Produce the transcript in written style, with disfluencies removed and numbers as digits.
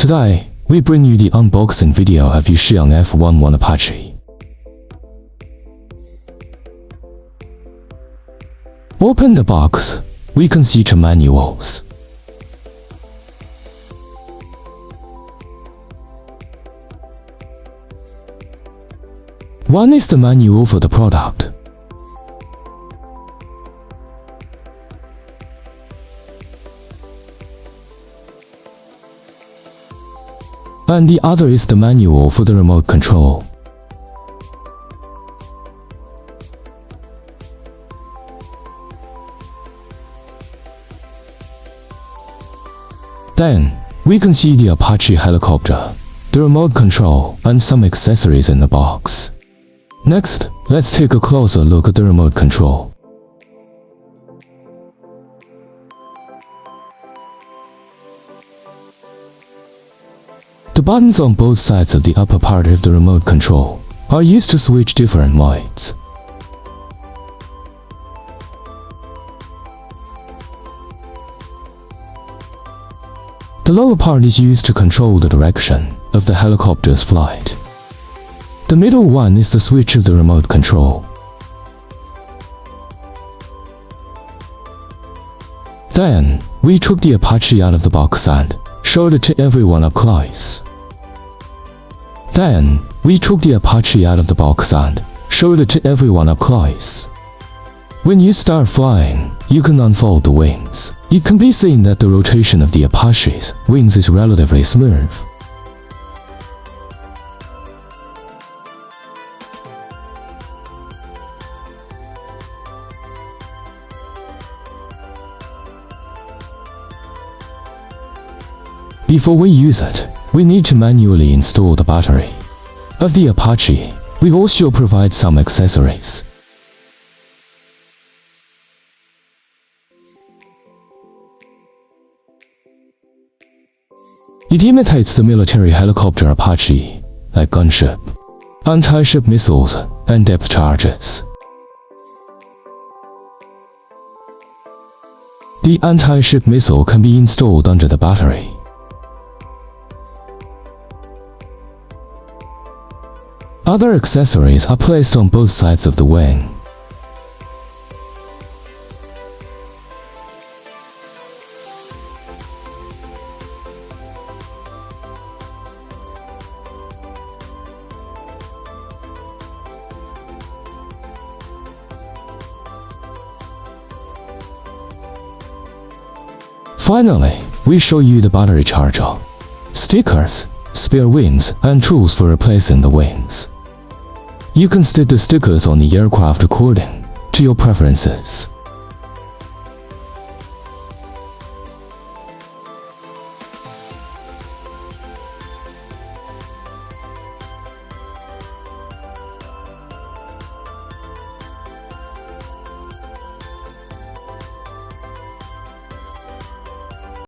Today, we bring you the unboxing video of YUXIANG F11 Apache. Open the box, we can see two manuals. One is the manual for the product. And the other is the manual for the remote control. Then, we can see the Apache helicopter, the remote control, and some accessories in the box. Next, let's take a closer look at the remote control. The buttons on both sides of the upper part of the remote control are used to switch different modes. The lower part is used to control the direction of the helicopter's flight. The middle one is the switch of the remote control. Then, we took the Apache out of the box and showed it to everyone up close. When you start flying, you can unfold the wings. It can be seen that the rotation of the Apache's wings is relatively smooth. Before we use it, we need to manually install the battery of the Apache. We also provide some accessories. It imitates the military helicopter Apache, like gunship, anti-ship missiles, and depth charges. The anti-ship missile can be installed under the battery. Other accessories are placed on both sides of the wing. Finally, we show you the battery charger, stickers, spare wings, and tools for replacing the wings. You can stick the stickers on the aircraft according to your preferences.